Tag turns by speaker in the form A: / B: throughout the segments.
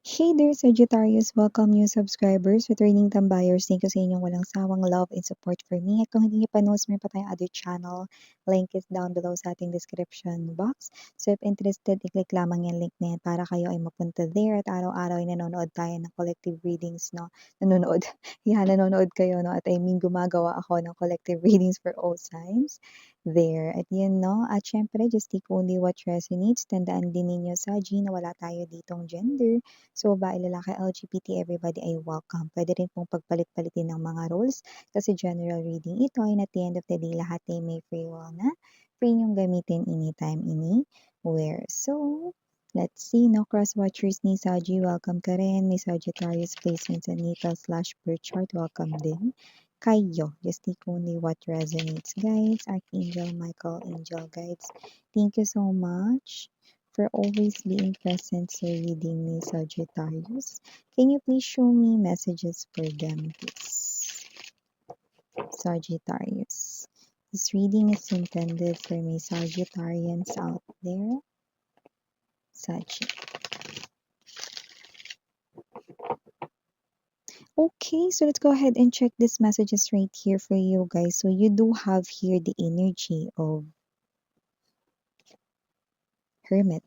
A: Hey there, Sagittarius! Welcome new subscribers, returning tambayers. Thank you sa inyong walang sawang love and support for me. At kung hindi niyo pa knows, meron pa tayong other channel. Link is down below sa ating description box. So if interested, i-click lamang yung link na yan para kayo ay mapunta there. At araw-araw ay nanonood tayo ng collective readings, no? Nanonood. Yeah, nanonood kayo, no? At I mean, gumagawa ako ng collective readings for all signs there. At yun, no? At syempre, just take only what resonates. Tandaan din ninyo sa G na wala tayo ditong gender. So, babae, lalaki, LGBT, everybody ay welcome. Pwede rin pong pagpalit-palitin ng mga roles kasi general reading ito and at the end of the day, lahat ay may free will na free niyong gamitin anytime, anywhere. So, let's see, no? Cross-watchers ni Saji, welcome ka rin. May Sagittarius placements and natal/birth chart, welcome din. Kayo, just take only what resonates, guys. Archangel Michael, angel guides, thank you so much for always being present sa reading ni Sagittarius. Can you please show me messages for them, please? Sagittarius. This reading is intended for my Sagittarians out there. Saggy. Okay, so let's go ahead and check these messages right here for you guys. So you do have here the energy of Hermit,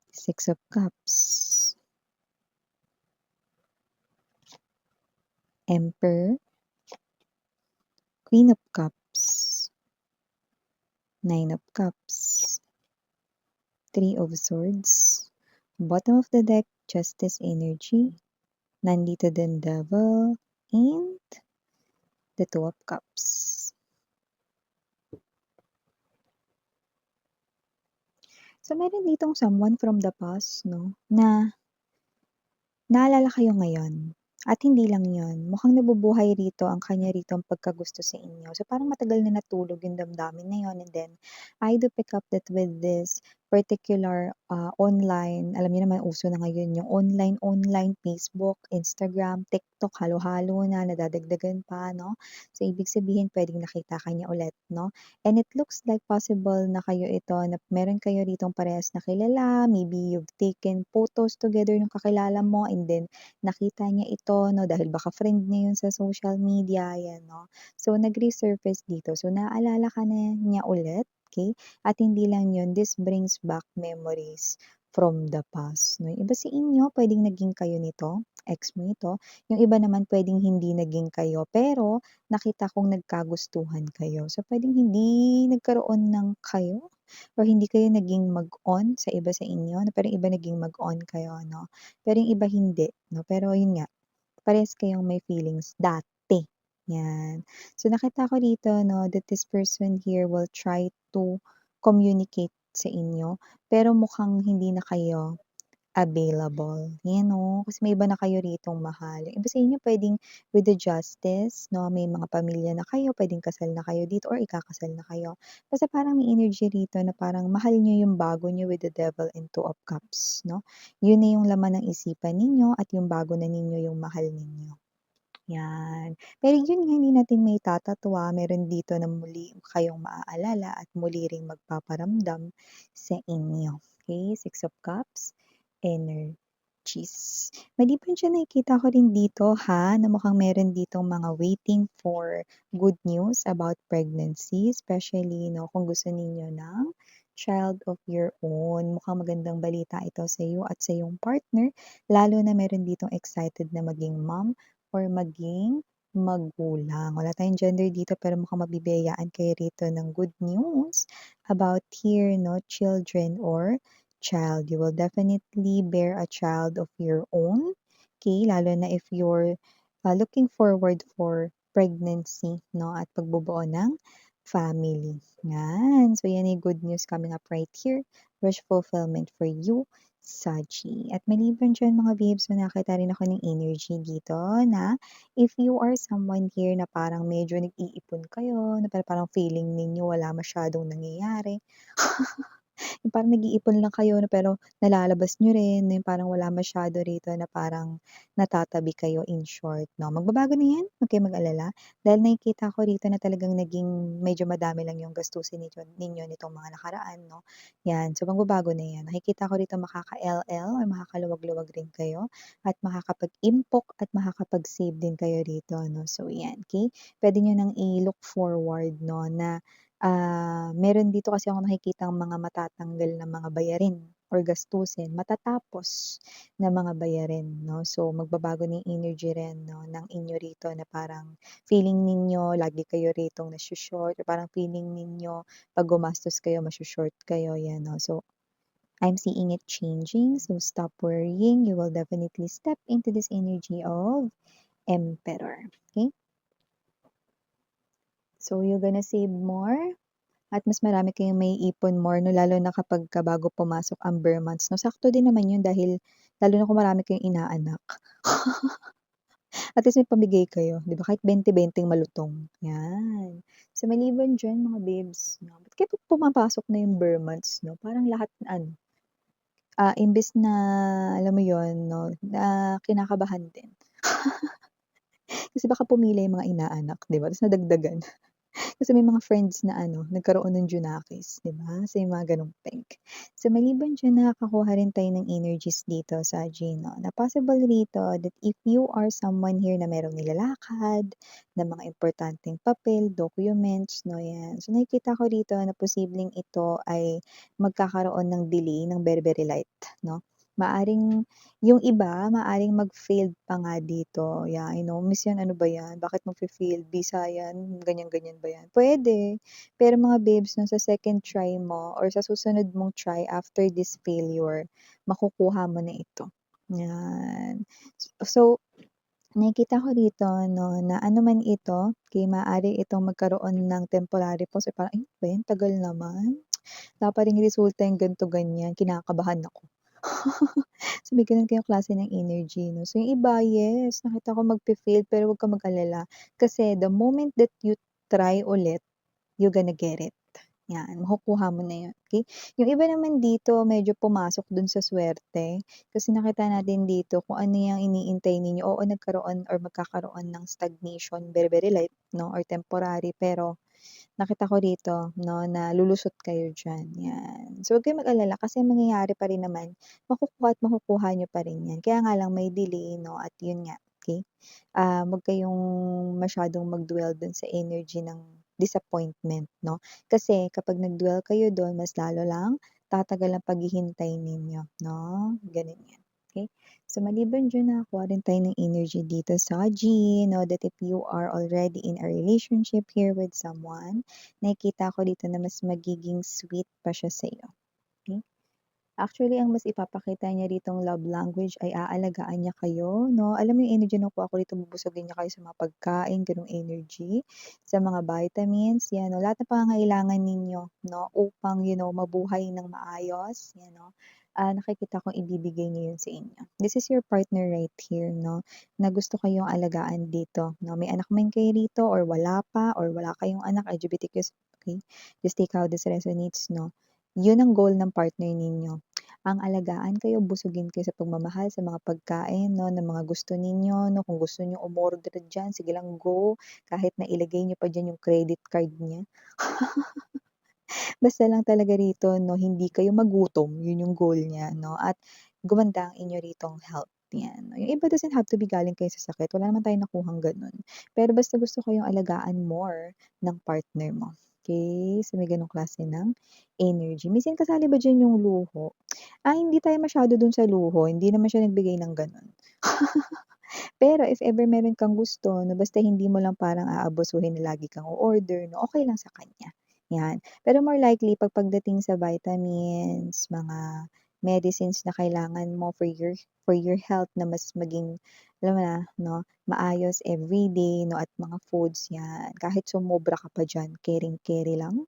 A: Six of Cups, Emperor, Queen of Cups, Nine of Cups, Three of Swords, bottom of the deck, Justice energy, nandito din Devil, and the Two of Cups. So, meron ditong someone from the past, no, na naalala kayo ngayon. At hindi lang yon, mukhang nabubuhay rito ang kanya rito ang pagkagusto sa inyo. So, parang matagal na natulog yung damdamin na yon and then, I do pick up that with this particular online, alam niyo naman uso na ngayon yung online, Facebook, Instagram, TikTok, halo-halo na, nadadagdagan pa, no? So, ibig sabihin, pwedeng nakita ka niya ulit, no? And it looks like possible na kayo ito, na meron kayo ritong parehas na kilala, maybe you've taken photos together ng kakilala mo and then nakita niya ito, no, dahil baka friend niya yun sa social media, yan, no. So, nag-resurface dito. So, naalala ka na niya ulit, okay? At hindi lang yun, this brings back memories from the past, no. Yung iba sa inyo, pwedeng naging kayo nito, ex mo ito. Yung iba naman pwedeng hindi naging kayo, pero nakita kong nagkagustuhan kayo. So, pwedeng hindi nagkaroon ng kayo or hindi kayo naging mag-on sa iba sa inyo, na pero iba naging mag-on kayo, no? Pero yung iba hindi, no? Pero yun nga, parehas kayong may feelings dati. Yan. So, nakita ko dito, no, that this person here will try to communicate sa inyo, pero mukhang hindi na kayo available. Yan, no? Kasi may iba na kayo ritong mahal. Yung iba sa inyo pwedeng with the justice, no? May mga pamilya na kayo, pwedeng kasal na kayo dito or ikakasal na kayo. Basta parang may energy rito na parang mahal nyo yung bago nyo with the devil and two of cups, no? Yun na yung laman ng isipan ninyo at yung bago na ninyo yung mahal ninyo. Yan. Pero yun nga, hindi natin may tatatwa. Meron dito na muli kayong maaalala at muli ring magpaparamdam sa inyo. Okay? Six of Cups, energies. Maliban dyan, nakikita ko rin dito ha, na mukhang meron ditong mga waiting for good news about pregnancy, especially no, kung gusto ninyo ng child of your own. Mukhang magandang balita ito sa iyo at sa iyong partner, lalo na meron ditong excited na maging mom or maging magulang. Wala tayong gender dito pero mukhang mabibiyayaan kayo rito ng good news about here, no, children or child. You will definitely bear a child of your own. Okay, lalo na if you're looking forward for pregnancy, no, at pagbubuo ng family. Yan. So, yan yung good news coming up right here. Wish fulfillment for you, Saji. At maliban dyan mga babes, nakita rin ako ng energy dito na if you are someone here na parang medyo nag-iipon kayo, na parang feeling ninyo wala masyadong nangyayari, Yung parang nag-iipon lang kayo na pero nalalabas niyo rin, na yung parang wala masyado rito na parang natatabi kayo in short 'no. Magbabago na 'yan, huwag kayong mag-alala dahil nakikita ko rito na talagang naging medyo madami lang yung gastusin ninyo nitong mga nakaraan 'no, 'yan. So magbabago na 'yan. Nakikita ko rito makaka-LL or makakaluwag-luwag rin kayo at makakapag-impok at makakapag-save din kayo rito 'no. So 'yan, okey? Puwede niyo ng i-look forward 'no na meron dito kasi akong nakikitang mga matatanggal na mga bayarin or gastusin matatapos na mga bayarin 'no. So, magbabago na yung energy rin 'no ng inyo rito na parang feeling ninyo lagi kayo ritong naso-short or parang feeling ninyo 'pag gumastos kayo maso-short kayo, 'yan 'no. So, I'm seeing it changing, so stop worrying. You will definitely step into this energy of Emperor, okay. So, you're gonna save more. At mas marami kayong maiipon more 'no, lalo na kapagka bago pumasok ang bare months 'no. Sakto din naman 'yun dahil lalo na kung marami kayong inaanak. At least may pamigay kayo, 'di ba, kahit 20-20 malutong, 'yan. So maliban diyan mga babes 'no, ba't kaya 'pag pumapasok na yung bare months 'no, parang lahat ano, imbes na alam mo 'yun 'no, na kinakabahan din. Kasi baka pumila yung mga inaanak, 'di ba, ta's nadagdagan. Kasi may mga friends na ano, nagkaroon ng Junakis, 'di ba? So, yung mga gano'ng prank. So, maliban diyan nakakakuha rin tayo ng energies dito sa Gino na possible rito that if you are someone here na merong nilalakad, na mga importanteng papel, documents, 'no, 'yan. So, nakikita ko rito na posibleng ito ay magkakaroon ng delay ng very, very light, 'no? Maaring yung iba, maaring mag-failed pa nga dito, yeah, I know, "Miss 'yan, ano ba 'yan, bakit magfe-failed, bisa 'yan, ganyan-ganyan ba 'yan?" Puwede, pero mga babes 'no, sa second try mo or sa susunod mong try after this failure, makukuha mo na ito, 'yan. So, nakikita ko dito 'no, na ano man ito, kay maaari itong magkaroon ng temporary pause or parang, "Ay, ano ba 'yan, tagal naman, wala pa ring resulta yung ganito, ganyan, kinakabahan ako." So, may gano'n kayong klase ng energy 'no. So, yung iba, yes, nakita ko magfe-fail pero huwag kang mag-alala kasi the moment that you try ulit, you gonna get it. 'Yan, makukuha mo na 'yun, okey? Yung iba naman dito medyo pumasok dun sa suwerte kasi nakita natin dito kung ano yung iniintay ninyo, oo, nagkaroon or magkakaroon ng stagnation, very, very light 'no or temporary pero nakita ko rito 'no, na lulusot kayo diyan, 'yan. So, huwag kayong mag-alala kasi ang mangyayari pa rin naman, makukuha at makukuha niyo pa rin 'yan. Kaya nga lang may delay 'no at 'yun nga, okey? Huwag kayong masyadong mag-dwell dun sa energy ng disappointment 'no. Kasi kapag nag-dwell kayo dun mas lalo lang tatagal ang paghihintay ninyo 'no, gano'n 'yan, okey? So, maliban diyan nakakuha rin tayo ng energy dito sa G, know that if you are already in a relationship here with someone, nakikita ko dito na mas magiging sweet pa siya sa'yo, okey? Actually, ang mas ipapakita niya ritong love language ay aalagaan niya kayo 'no. Alam mo yung energy na nakuha ko rito, bubusugin niya kayo sa mga pagkain, gano'ng energy, sa mga vitamins, 'yan 'no. Lahat ng pangangailangan ninyo 'no, upang mabuhay ng maayos, 'yan 'no, nakikita kong ibibigay niya 'yun sa inyo. This is your partner right here 'no, na gusto kayong alagaan dito 'no. May anak man kayo rito or wala pa or wala kayong anak, LGBTQ, okey? Just take how this resonates 'no. 'Yun ang goal ng partner ninyo. Ang alagaan kayo, busugin kayo sa pagmamahal, sa mga pagkain 'no, ng mga gusto ninyo 'no. Kung gusto niyo umorder diyan, sige lang go, kahit na ilagay niyo pa diyan yung credit card niya. Basta lang talaga rito 'no, hindi kayo magutom, yun yung goal niya 'no, at gumanda ang inyo ritong health, 'yan. Yung iba doesn't have to be galing kayo sa sakit, wala naman tayong nakuhang gano'n. Pero basta gusto ko yung alagaan more ng partner mo, okey? So, may gano'ng klase ng energy. Minsan kasali ba diyan yung luho? Hindi tayo masyado dun sa luho, hindi naman siya nagbigay ng gano'n. Pero if ever meron kang gusto na basta hindi mo lang parang aabusuhin na lagi kang o-order 'no, okey lang sa kanya, 'yan. Pero more likely pagdating sa vitamins, mga medicines na kailangan mo for your health na mas maging alam mo na 'no, maayos everyday 'no, at mga foods 'yan, kahit sumobra ka pa diyan, kering-keri lang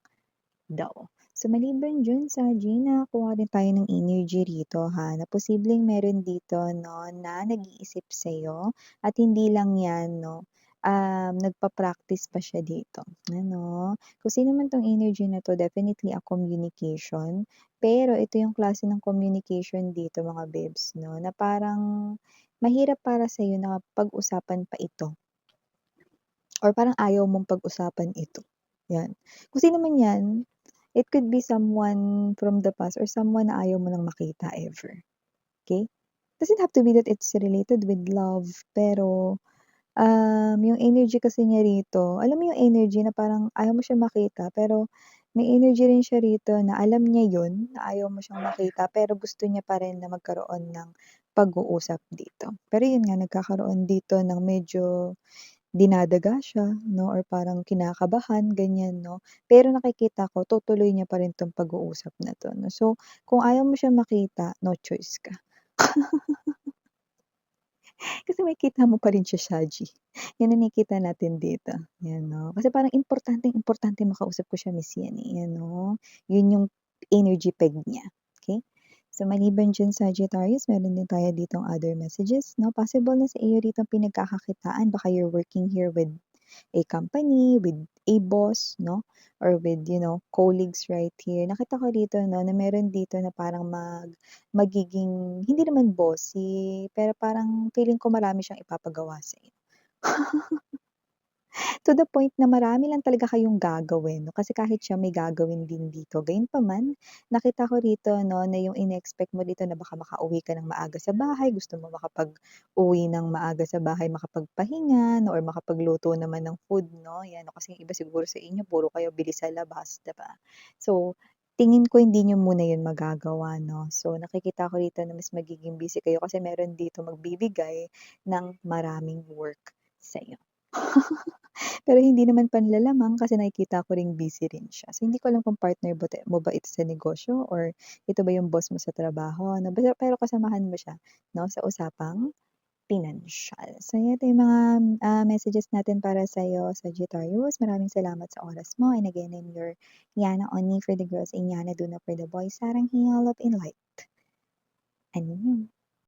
A: daw. So, maliban diyan sa Gina, kuha rin tayo ng energy rito ha, na posibleng meron dito 'no, na nag-iisip sa'yo at hindi lang 'yan 'no, nagpa-practice pa siya dito, ano. Kung sino man 'tong energy na 'to, definitely a communication, pero ito yung klase ng communication dito mga babes 'no, na parang mahirap para sa'yo na pag-usapan pa ito or parang ayaw mong pag-usapan ito, 'yan. Kung sino man 'yan, it could be someone from the past or someone na ayaw mo ng makita ever, okey? Doesn't have to be that it's related with love, pero yung energy kasi niya rito, alam mo yung energy na parang ayaw mo siya makita, pero may energy rin siya rito na alam niya yun, na ayaw mo siyang makita, pero gusto niya pa rin na magkaroon ng pag-uusap dito. Pero yun nga, nagkakaroon dito ng medyo dinadaga siya 'no, or parang kinakabahan, ganyan 'no. Pero nakikita ko tutuloy niya pa rin 'tong pag-uusap na 'to 'no. So, kung ayaw mo siya makita, no choice ka. Kasi makikita mo pa rin siya, Shaji. 'Yan ang nakikita natin dito, 'yan 'no. Kasi parang importanteng-importante makausap ko siya, Miss yan, eh, 'yan 'no. 'Yun yung energy peg niya, okey? So, maliban diyan, Sagittarius, meron din tayo ditong other messages 'no. Possible na sa iyo rito ang pinagkakakitaan, baka you're working here with a company, with a boss 'no, or with, colleagues right here. Nakita ko dito 'no, na meron dito na parang magiging hindi naman bossy, pero parang feeling ko marami siyang ipapagawa sa'yo. To the point na marami lang talaga kayong gagawin 'no, kasi kahit siya may gagawin din dito. Gayunpaman, nakita ko rito 'no, na yung ine-expect mo dito na baka makauwi ka ng maaga sa bahay, gusto mo makapag-uwi ng maaga sa bahay, makapagpahinga 'no, or makapagluto naman ng food 'no, 'yan 'no, kasi yung iba siguro sa inyo puro kayo bili sa labas, 'di ba? So, tingin ko hindi niyo muna yun magagawa 'no. So, nakikita ko rito na mas magiging busy kayo kasi meron dito magbibigay ng maraming work sa'yo. Pero hindi naman panlalamang kasi nakikita ko ring busy rin siya. So, hindi ko alam kung partner mo ba ito sa negosyo or ito ba yung boss mo sa trabaho 'no, pero kasamahan mo siya 'no, sa usapang pinansiyal. So, ito yung mga, messages natin para sa'yo, Sagittarius. Maraming salamat sa oras mo, and again, I'm your Yana, only for the girls and Yana, Duna for the boys. Sarang Hiya, love and light. Annyeong.